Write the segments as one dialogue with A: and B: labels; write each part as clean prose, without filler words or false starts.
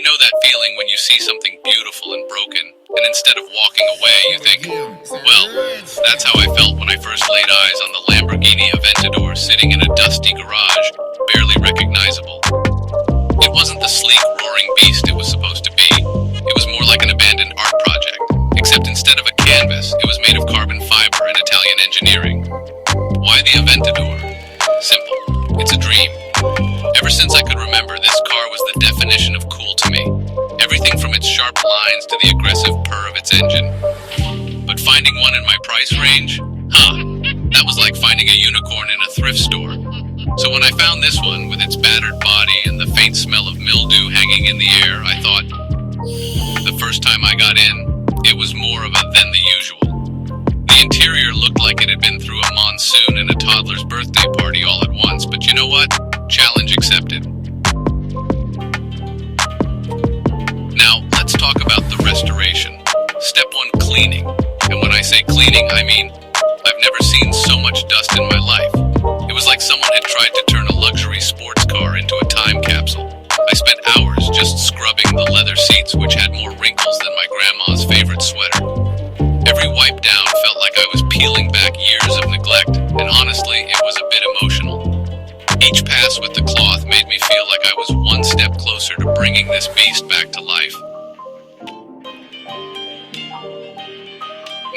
A: You know that feeling when you see something beautiful and broken, and instead of walking away, you think, well, that's how I felt when I first laid eyes on the Lamborghini Aventador sitting in a dusty garage, barely recognizable. It wasn't the sleek, roaring beast it was supposed to be. It was more like an abandoned art project, except instead of a canvas, it was made of carbon fiber and Italian engineering. Why the Aventador? Simple. It's a dream. Ever since I could remember, this car was the definition of cool to me. Everything from its sharp lines to the aggressive purr of its engine. But finding one in my price range? That was like finding a unicorn in a thrift store. So when I found this one, with its battered body and the faint smell of mildew hanging in the air, I thought, the first time I got in, it was more of a than the usual. The interior looked like it had been through a monsoon and a toddler's birthday party all at once, but you know what? Challenge accepted. Now, let's talk about the restoration. Step 1, cleaning. And when I say cleaning, I mean, I've never seen so much dust in my life. It was like someone had tried to turn a luxury sports car into a time capsule. I spent hours just scrubbing the leather seats, which had more wrinkles than my grandma's favorite sweater. Every wipe down felt like I was peeling back years of neglect, and honestly, it was a bit emotional. Each pass with the cloth made me feel like I was one step closer to bringing this beast back to life.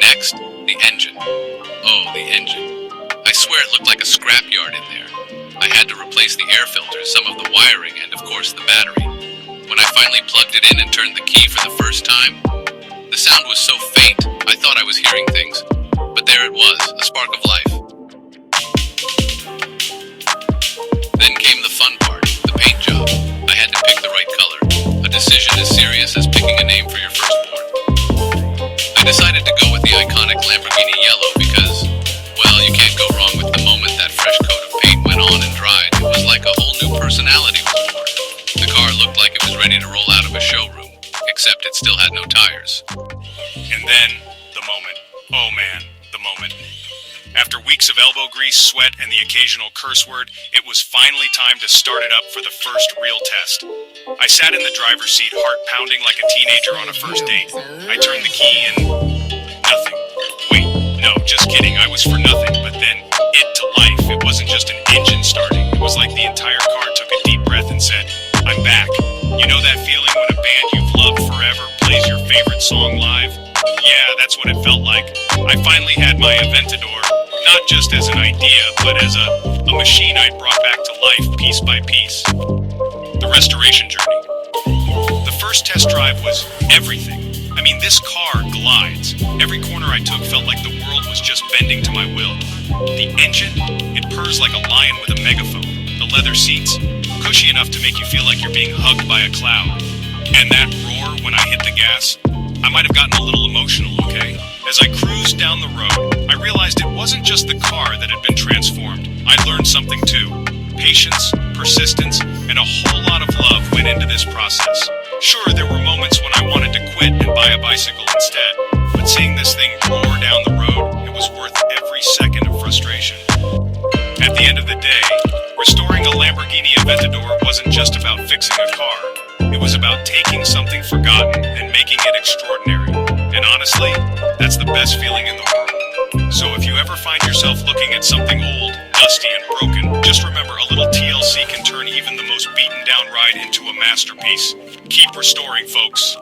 A: Next, the engine. Oh, the engine. I swear it looked like a scrapyard in there. I had to replace the air filters, some of the wiring, and of course the battery. When I finally plugged it in and turned the key for the first time, the sound was so faint, I thought I was hearing things. But there it was, a spark of life. Then came the fun part, the paint job. I had to pick the right color, a decision as serious as picking a name for your firstborn. I decided to go with the iconic Lamborghini yellow because, well, you can't go wrong with the moment that fresh coat of paint went on and dried. It was like a whole new personality was born. The car looked like it was ready to roll out of a showroom, except it still had no tires.
B: And then, the moment. Oh man, the moment. After weeks of elbow grease, sweat, and the occasional curse word, it was finally time to start it up for the first real test. I sat in the driver's seat, heart pounding like a teenager on a first date. I turned the key and... nothing. Wait, no, just kidding, I was for nothing, but then, it to life. It wasn't just an engine starting. It was like the entire car took a deep breath and said, I'm back. You know that feeling when a band you've loved forever plays your favorite song live? Yeah, that's what it felt like. I finally had my Aventador. Not just as an idea, but as a machine I'd brought back to life piece by piece. The restoration journey. The first test drive was everything. I mean, this car glides. Every corner I took felt like the world was just bending to my will. The engine, it purrs like a lion with a megaphone. The leather seats, cushy enough to make you feel like you're being hugged by a cloud. And that roar when I hit the gas, I might have gotten a little emotional, okay? As I cruised down the road, I realized it wasn't just the car that had been transformed. I learned something too. Patience, persistence, and a whole lot of love went into this process. Sure, there were moments when I wanted to quit and buy a bicycle instead, but seeing this thing roar down the road, it was worth every second of frustration. At the end of the day, restoring a Lamborghini Aventador wasn't just about fixing a car. It was about taking something forgotten and making it extraordinary. And honestly, that's the best feeling in the world. So if you ever find yourself looking at something old, dusty, and broken, just remember a little TLC can turn even the most beaten down ride into a masterpiece. Keep restoring, folks.